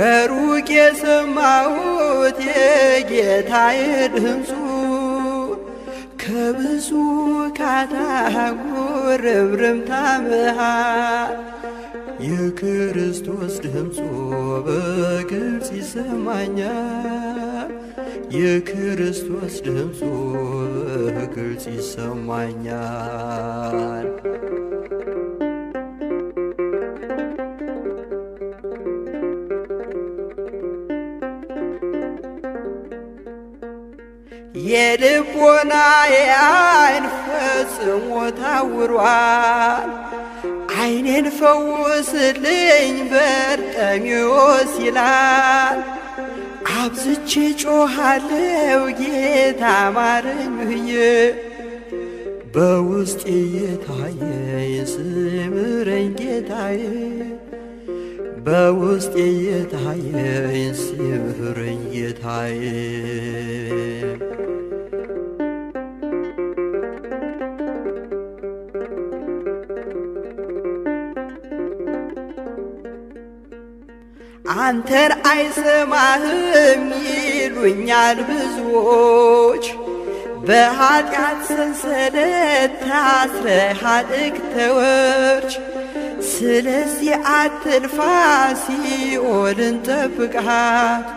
ከሩቅ የሰማሁት የጌታዬ ድምፁ ከብዙ ካታጉር እብርምታ መሃል የክርስቶስ ድምፁ በግልጽ ይሰማኛል። የክርስቶስ ድምፁ በግልጽ ይሰማኛል። የልቦናዬ ዓይን ፈጽሞ ታውሯል። ዓይኔን ፈውስልኝ በርጤሜዎስ ይላል። አብዝቼ ጮኻለሁ ጌታ ማረኝ ብዬ በውስጤ የታየኝ ሲምረኝ ጌታዬ በውስጤ የታየኝ ሲምረኝ ጌታዬ አንተን አይሰማህም ይሉኛል ብዙዎች በኃጢአት ሰንሰለት ታስረሃል እግተወርች ስለዚህ አትልፋ ሲኦልን ጠብቃት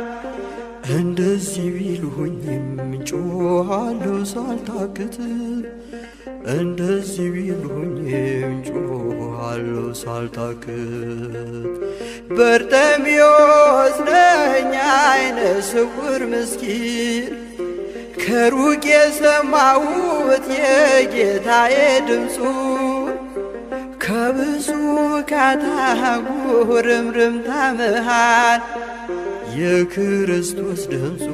እንደዚህ ቢሉኝም ጮኻለሁ ሳልታክት እንደዚህ ቢሉኝም ጮኻለሁ ሳልታክት በርጤሜዎስ ነኝ ዓይነ ስውር ምስኪን ከሩቅ የሰማሁት የጌታዬ ድምፁ ከብዙ ካታጉር እብርምታ መሃል የክርስቶስ ድምፁ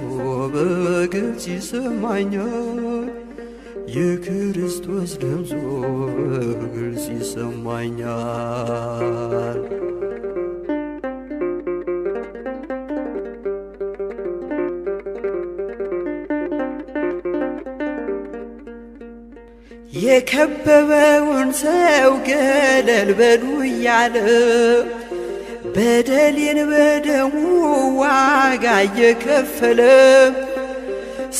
በግልጽ ይሰማኛል። የክርስቶስ ድምፁ በግልጽ ይሰማኛል። የከበበውን ሰው ገለል በሉ እያለ በደሌን በደሙ ዋጋ እየከፈለ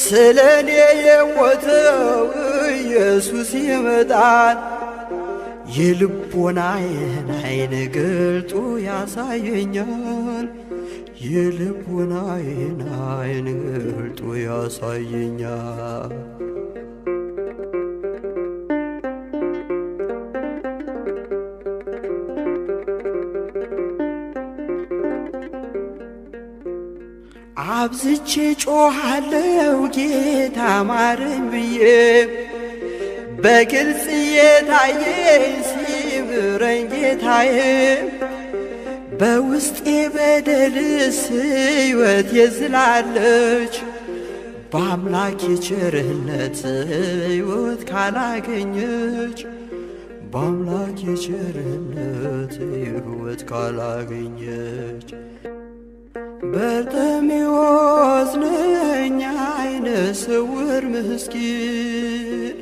ስለ እኔ የሞተው ኢየሱስ ይመጣል። የልቦናዬን ዓይን ገልጦ ያሳየኛል። የልቦናዬን ዓይን ገልጦ ያሳየኛል። አብዝቼ ጮኻለሁ ጌታ ማረኝ ብዬ በግልጽ የታየኝ ሲምረኝ ጌታዬ በውስጤ በደልስ ሕይወት የዝላለች በአምላክ የቸርነት ሕይወት ካላገኘች በአምላክ የቸርነት ሕይወት ካላገኘች በርጤሜዎስ ነኝ ዓይነ ስውር ምስኪን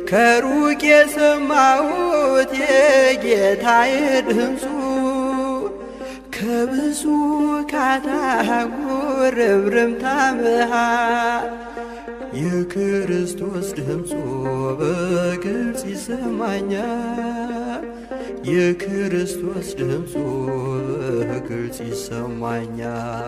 ከሩቅ የሰማሁት የጌታዬ ድምፁ ከብዙ ካታጉር እብርምታ መሃል የክርስቶስ ድምፁ በግልጽ ይሰማኛል። የክርስቶስ ድምፁ በግልጽ ይሰማኛል።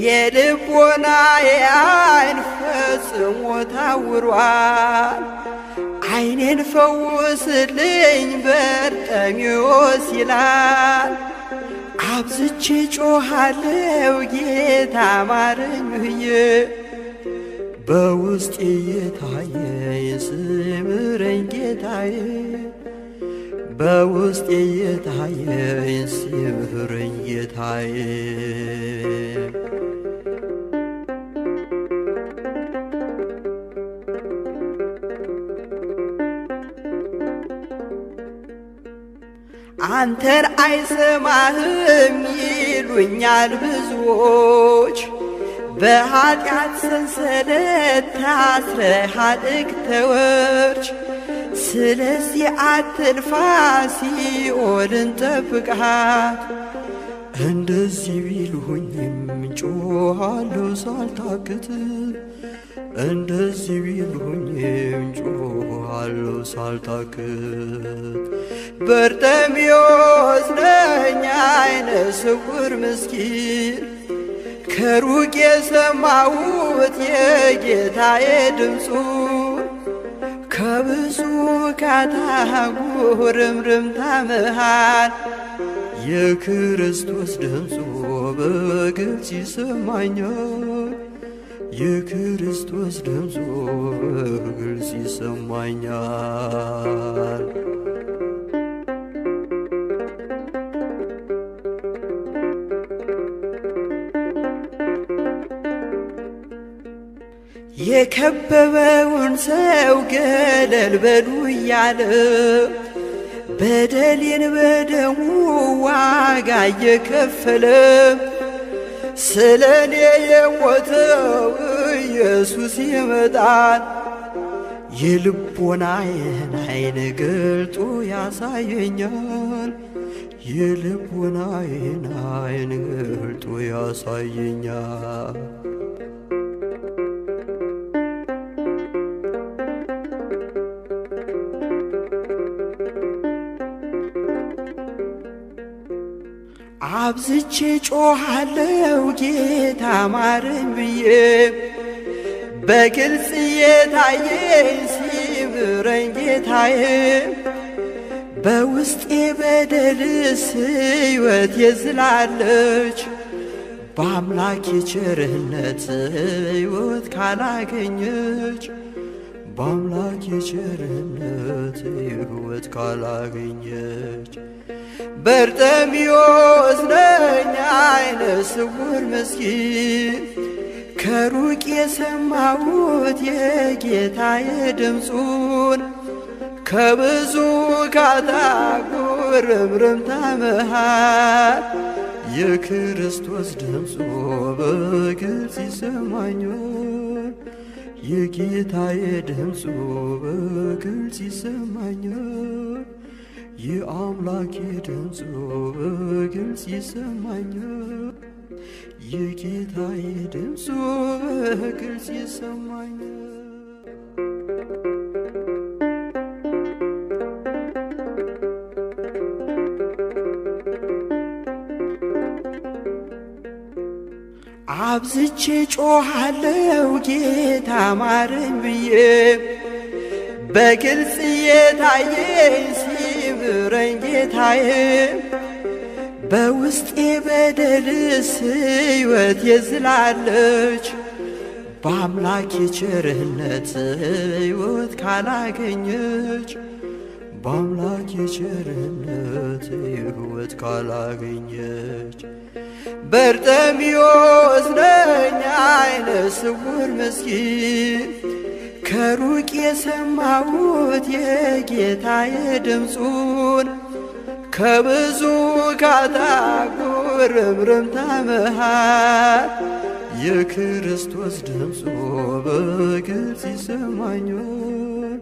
የልቦናዬ ዓይን ፈጽሞ ታውሯል። ዓይኔን ፈውስልኝ በርጤሜዎስ ይላል። አብዝቼ ጮኻለሁ ጌታ ማረኝ ብዬ በውስጤ የታየኝ ሲምረኝ ጌታዬ በውስጤ የታየኝ ሲምረኝ ጌታዬ አንተን አይሰማህም ይሉኛል ብዙዎች በኃጢአት ሰንሰለት ታስረሃል እግተወርች። ስለዚህ አትልፋ ሲኦልን ጠብቃት። እንደዚህ ቢሉኝም ጮኻለሁ ሳልታክት፣ እንደዚህ ቢሉኝም ጮኻለሁ ሳልታክት። በርጤሜዎስ ነኝ ዓይነ ስውር ምስኪን፣ ከሩቅ የሰማሁት የጌታዬ ድምፁን። ከብዙ ካታጉርምርምታ መሃል የክርስቶስ ድምፁ በግልጽ ይሰማኛል። የክርስቶስ ድምፁ በግልጽ ይሰማኛል። የከበበውን ሰው ገለል በሉ እያለ በደሌን በደሙ ዋጋ እየከፈለ ስለኔ የሞተው ኢየሱስ ይመጣል። የልቦናዬን ዓይን ገልጦ ያሳየኛል። የልቦናዬን ዓይን ገልጦ ያሳየኛል። አብዝቼ ጮኻለሁ ጌታ ማረኝ ብዬ፣ በግልጽ የታየኝ ሲምረኝ ጌታዬ። በውስጤ በደልስ ሕይወት የዝላለች፣ በአምላክ ቸርነት ሕይወት ካላገኘች፣ በአምላክ ቸርነት ሕይወት ካላገኘች። በርጤሜዎስ ነኝ ዓይነ ስውር ምስኪን፣ ከሩቅ የሰማሁት የጌታዬ ድምፁን። ከብዙ ካታጉርምርምታ መሃል የክርስቶስ ድምፁ በግልጽ ይሰማኛል። የጌታዬ ድምፁ በግልጽ ይሰማኛል። የአምላኬ ድምፁ በግልጽ ይሰማኛል። የጌታዬ ድምፁ በግልጽ ይሰማኛል። አብዝቼ ጮኻለሁ ጌታ ማረኝ ብዬ፣ በግልጽ የታየኝ ሲምረኝ ጌታዬ። በውስጤ በደልስ ሕይወት የዝላለች፣ በአምላክ ቸርነት ሕይወት ካላገኘች፣ በአምላክ ቸርነት ሕይወት ካላገኘች። በርጤሜዎስ ነኝ ዓይነ ስውር ምስኪን፣ ከሩቅ የሰማሁት የጌታዬ ድምፁን። ከብዙ ካታጉርምርምታ መሃል የክርስቶስ ድምፁ በግልጽ ይሰማኛል።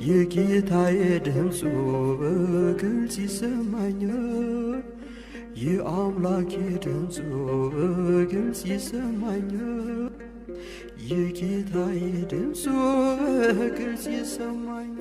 የጌታዬ ድምፁ በግልጽ ይሰማኛል። የአምላኬ ድምፁ በግልጽ ይሰማኛል። የጌታዬ ድምፁ በግልጽ ይሰማኛል።